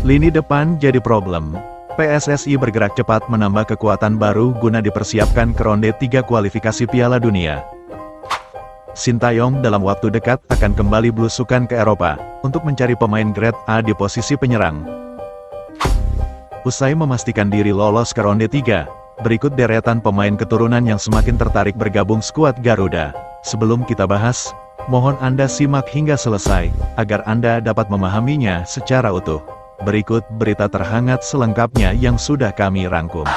Lini depan jadi problem. PSSI bergerak cepat menambah kekuatan baru guna dipersiapkan ke ronde 3 kualifikasi Piala Dunia. Sintayong dalam waktu dekat akan kembali belusukan ke Eropa, untuk mencari pemain grade A di posisi penyerang. Usai memastikan diri lolos ke ronde 3, berikut deretan pemain keturunan yang semakin tertarik bergabung skuad Garuda. Sebelum kita bahas, mohon Anda simak hingga selesai, agar Anda dapat memahaminya secara utuh. Berikut berita terhangat selengkapnya yang sudah kami rangkum.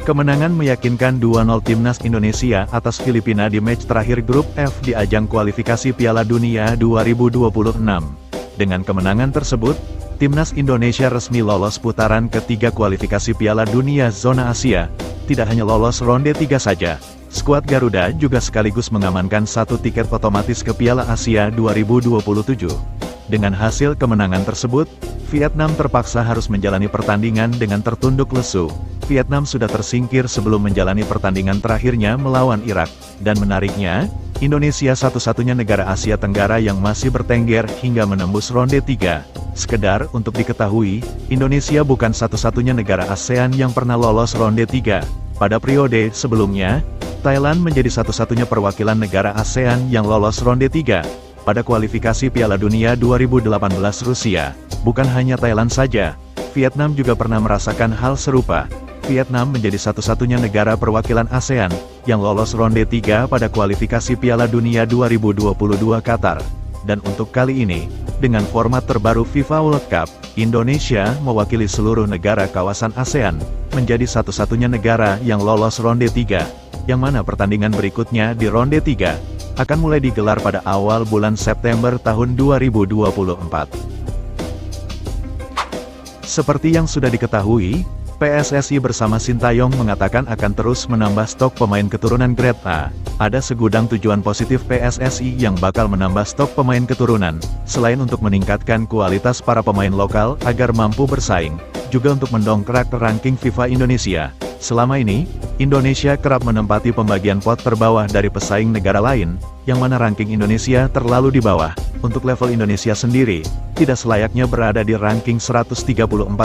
Kemenangan meyakinkan 2-0 Timnas Indonesia atas Filipina di match terakhir grup F di ajang kualifikasi Piala Dunia 2026. Dengan kemenangan tersebut, Timnas Indonesia resmi lolos putaran ketiga kualifikasi Piala Dunia zona Asia. Tidak hanya lolos ronde 3 saja, skuad Garuda juga sekaligus mengamankan 1 tiket otomatis ke Piala Asia 2027. Dengan hasil kemenangan tersebut, Vietnam terpaksa harus menjalani pertandingan dengan tertunduk lesu. Vietnam sudah tersingkir sebelum menjalani pertandingan terakhirnya melawan Irak. Dan menariknya, Indonesia satu-satunya negara Asia Tenggara yang masih bertengger hingga menembus ronde 3. Sekedar untuk diketahui, Indonesia bukan satu-satunya negara ASEAN yang pernah lolos ronde 3. Pada periode sebelumnya, Thailand menjadi satu-satunya perwakilan negara ASEAN yang lolos ronde 3. Pada kualifikasi Piala Dunia 2018 Rusia, bukan hanya Thailand saja, Vietnam juga pernah merasakan hal serupa. Vietnam menjadi satu-satunya negara perwakilan ASEAN yang lolos ronde 3 pada kualifikasi Piala Dunia 2022 Qatar. Dan untuk kali ini, dengan format terbaru FIFA World Cup, Indonesia mewakili seluruh negara kawasan ASEAN, menjadi satu-satunya negara yang lolos ronde 3, yang mana pertandingan berikutnya di ronde 3 akan mulai digelar pada awal bulan September tahun 2024. Seperti yang sudah diketahui, PSSI bersama Sintayong mengatakan akan terus menambah stok pemain keturunan grade A. Ada segudang tujuan positif PSSI yang bakal menambah stok pemain keturunan, selain untuk meningkatkan kualitas para pemain lokal agar mampu bersaing, juga untuk mendongkrak ranking FIFA Indonesia. Selama ini, Indonesia kerap menempati pembagian pot terbawah dari pesaing negara lain, yang mana ranking Indonesia terlalu di bawah. Untuk level Indonesia sendiri, tidak selayaknya berada di ranking 134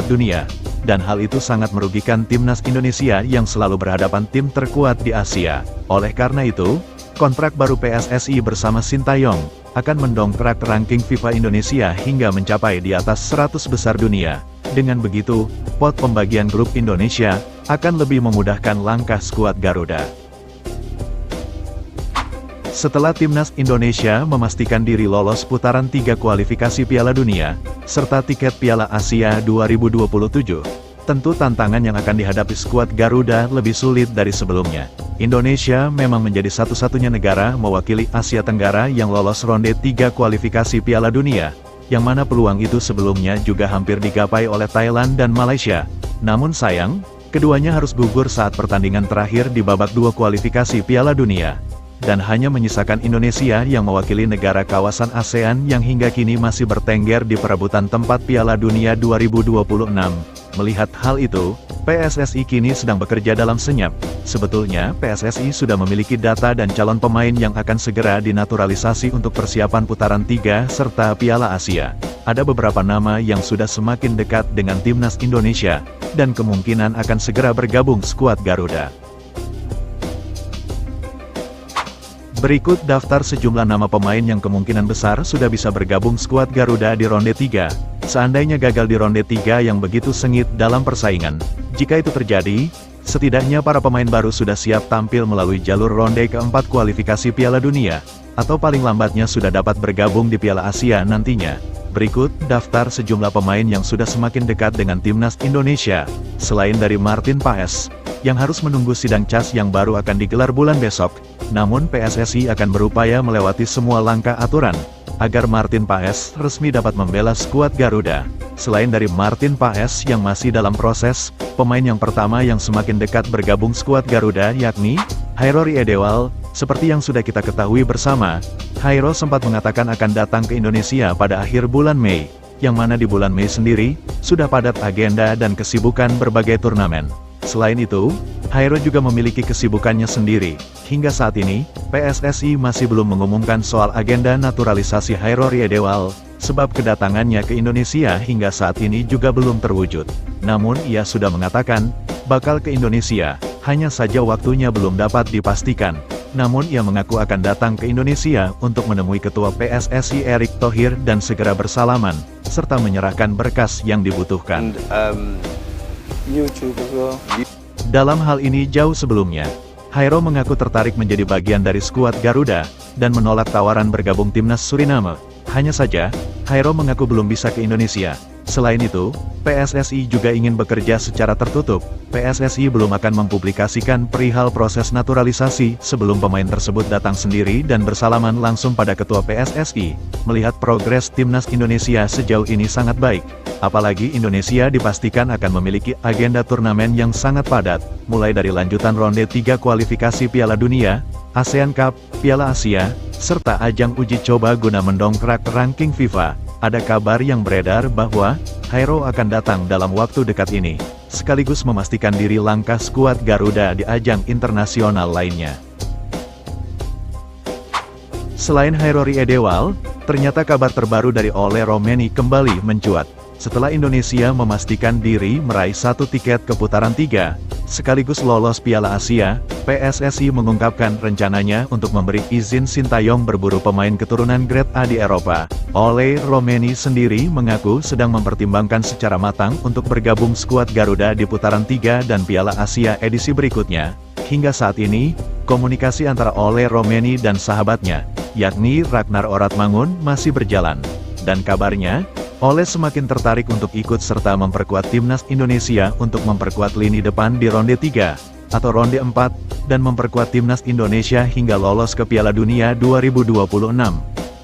dunia, dan hal itu sangat merugikan Timnas Indonesia yang selalu berhadapan tim terkuat di Asia. Oleh karena itu, kontrak baru PSSI bersama Sintayong akan mendongkrak ranking FIFA Indonesia hingga mencapai di atas 100 besar dunia. Dengan begitu, pot pembagian grup Indonesia akan lebih memudahkan langkah skuad Garuda. Setelah Timnas Indonesia memastikan diri lolos putaran 3 kualifikasi Piala Dunia, serta tiket Piala Asia 2027, tentu tantangan yang akan dihadapi skuad Garuda lebih sulit dari sebelumnya. Indonesia memang menjadi satu-satunya negara mewakili Asia Tenggara yang lolos ronde 3 kualifikasi Piala Dunia, yang mana peluang itu sebelumnya juga hampir digapai oleh Thailand dan Malaysia. Namun sayang, keduanya harus gugur saat pertandingan terakhir di babak 2 kualifikasi Piala Dunia. Dan hanya menyisakan Indonesia yang mewakili negara kawasan ASEAN yang hingga kini masih bertengger di perebutan tempat Piala Dunia 2026. Melihat hal itu, PSSI kini sedang bekerja dalam senyap. Sebetulnya, PSSI sudah memiliki data dan calon pemain yang akan segera dinaturalisasi untuk persiapan putaran 3 serta Piala Asia. Ada beberapa nama yang sudah semakin dekat dengan Timnas Indonesia, dan kemungkinan akan segera bergabung skuad Garuda. Berikut daftar sejumlah nama pemain yang kemungkinan besar sudah bisa bergabung skuad Garuda di ronde 3, seandainya gagal di ronde 3 yang begitu sengit dalam persaingan. Jika itu terjadi, setidaknya para pemain baru sudah siap tampil melalui jalur ronde keempat kualifikasi Piala Dunia, atau paling lambatnya sudah dapat bergabung di Piala Asia nantinya. Berikut daftar sejumlah pemain yang sudah semakin dekat dengan Timnas Indonesia, selain dari Martin Paes, yang harus menunggu sidang CAS yang baru akan digelar bulan besok. Namun PSSI akan berupaya melewati semua langkah aturan, agar Martin Paes resmi dapat membela skuad Garuda. Selain dari Martin Paes yang masih dalam proses, pemain yang pertama yang semakin dekat bergabung skuad Garuda yakni Hairori Edewal. Seperti yang sudah kita ketahui bersama, Hairo sempat mengatakan akan datang ke Indonesia pada akhir bulan Mei, yang mana di bulan Mei sendiri, sudah padat agenda dan kesibukan berbagai turnamen. Selain itu, Hairo juga memiliki kesibukannya sendiri. Hingga saat ini, PSSI masih belum mengumumkan soal agenda naturalisasi Hairori Edewal, sebab kedatangannya ke Indonesia hingga saat ini juga belum terwujud. Namun ia sudah mengatakan, bakal ke Indonesia, hanya saja waktunya belum dapat dipastikan. Namun ia mengaku akan datang ke Indonesia untuk menemui Ketua PSSI Erick Thohir dan segera bersalaman, serta menyerahkan berkas yang dibutuhkan. Dalam hal ini jauh sebelumnya, Hairo mengaku tertarik menjadi bagian dari skuad Garuda, dan menolak tawaran bergabung timnas Suriname. Hanya saja, Hairo mengaku belum bisa ke Indonesia. Selain itu, PSSI juga ingin bekerja secara tertutup. PSSI belum akan mempublikasikan perihal proses naturalisasi sebelum pemain tersebut datang sendiri dan bersalaman langsung pada Ketua PSSI. Melihat progres timnas Indonesia sejauh ini sangat baik. Apalagi Indonesia dipastikan akan memiliki agenda turnamen yang sangat padat, mulai dari lanjutan ronde 3 kualifikasi Piala Dunia, ASEAN Cup, Piala Asia, serta ajang uji coba guna mendongkrak ranking FIFA. Ada kabar yang beredar bahwa Hairo akan datang dalam waktu dekat ini, sekaligus memastikan diri langkah skuad Garuda di ajang internasional lainnya. Selain Hairori Edewal, ternyata kabar terbaru dari Ole Romeni kembali mencuat. Setelah Indonesia memastikan diri meraih 1 tiket ke putaran 3, sekaligus lolos Piala Asia, PSSI mengungkapkan rencananya untuk memberi izin Sintayong berburu pemain keturunan Grade A di Eropa. Ole Romeni sendiri mengaku sedang mempertimbangkan secara matang untuk bergabung skuad Garuda di putaran 3 dan Piala Asia edisi berikutnya. Hingga saat ini, komunikasi antara Ole Romeni dan sahabatnya, yakni Ragnar Oratmangun, masih berjalan. Dan kabarnya, Ole semakin tertarik untuk ikut serta memperkuat timnas Indonesia untuk memperkuat lini depan di ronde 3, atau ronde 4, dan memperkuat timnas Indonesia hingga lolos ke Piala Dunia 2026.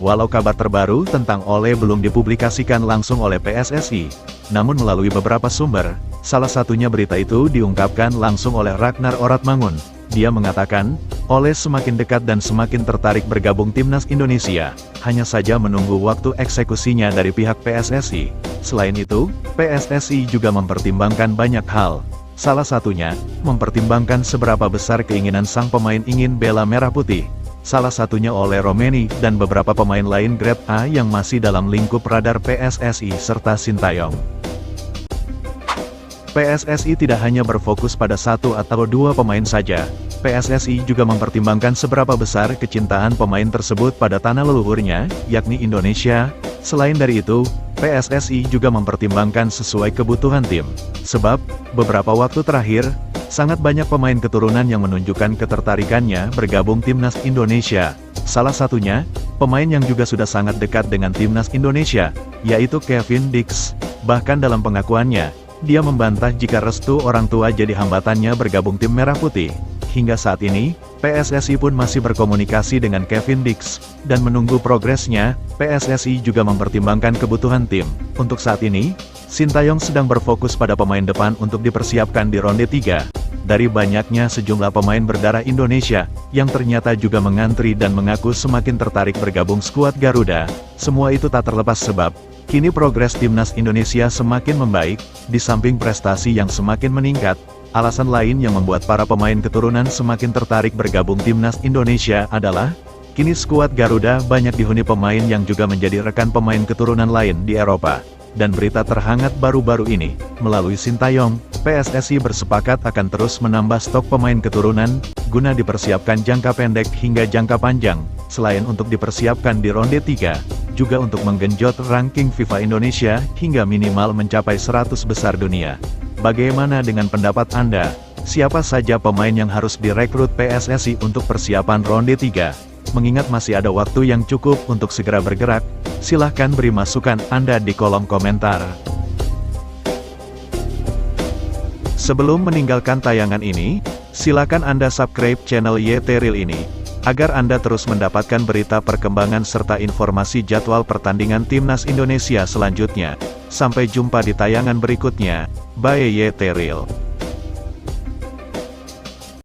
Walau kabar terbaru tentang Ole belum dipublikasikan langsung oleh PSSI, namun melalui beberapa sumber, salah satunya berita itu diungkapkan langsung oleh Ragnar Oratmangun. Dia mengatakan, Ole semakin dekat dan semakin tertarik bergabung timnas Indonesia, hanya saja menunggu waktu eksekusinya dari pihak PSSI. Selain itu, PSSI juga mempertimbangkan banyak hal. Salah satunya, mempertimbangkan seberapa besar keinginan sang pemain ingin bela merah putih. Salah satunya Ole Romeni dan beberapa pemain lain Grade A yang masih dalam lingkup radar PSSI serta Sintayong. PSSI tidak hanya berfokus pada 1 atau 2 pemain saja. PSSI juga mempertimbangkan seberapa besar kecintaan pemain tersebut pada tanah leluhurnya, yakni Indonesia. Selain dari itu, PSSI juga mempertimbangkan sesuai kebutuhan tim. Sebab, beberapa waktu terakhir, sangat banyak pemain keturunan yang menunjukkan ketertarikannya bergabung timnas Indonesia. Salah satunya, pemain yang juga sudah sangat dekat dengan timnas Indonesia, yaitu Kevin Dix. Bahkan dalam pengakuannya, dia membantah jika restu orang tua jadi hambatannya bergabung tim Merah Putih. Hingga saat ini, PSSI pun masih berkomunikasi dengan Kevin Dix, dan menunggu progresnya. PSSI juga mempertimbangkan kebutuhan tim. Untuk saat ini, Sintayong sedang berfokus pada pemain depan untuk dipersiapkan di ronde 3. Dari banyaknya sejumlah pemain berdarah Indonesia, yang ternyata juga mengantri dan mengaku semakin tertarik bergabung skuad Garuda, semua itu tak terlepas sebab, kini progres timnas Indonesia semakin membaik, di samping prestasi yang semakin meningkat. Alasan lain yang membuat para pemain keturunan semakin tertarik bergabung timnas Indonesia adalah, kini skuad Garuda banyak dihuni pemain yang juga menjadi rekan pemain keturunan lain di Eropa. Dan berita terhangat baru-baru ini, melalui Sintayong, PSSI bersepakat akan terus menambah stok pemain keturunan, guna dipersiapkan jangka pendek hingga jangka panjang, selain untuk dipersiapkan di ronde 3, juga untuk menggenjot ranking FIFA Indonesia, hingga minimal mencapai 100 besar dunia. Bagaimana dengan pendapat Anda? Siapa saja pemain yang harus direkrut PSSI untuk persiapan ronde 3? Mengingat masih ada waktu yang cukup untuk segera bergerak, silahkan beri masukan Anda di kolom komentar. Sebelum meninggalkan tayangan ini, silakan Anda subscribe channel YT Real ini, Agar Anda terus mendapatkan berita perkembangan serta informasi jadwal pertandingan Timnas Indonesia selanjutnya. Sampai jumpa di tayangan berikutnya. Bye YT Real.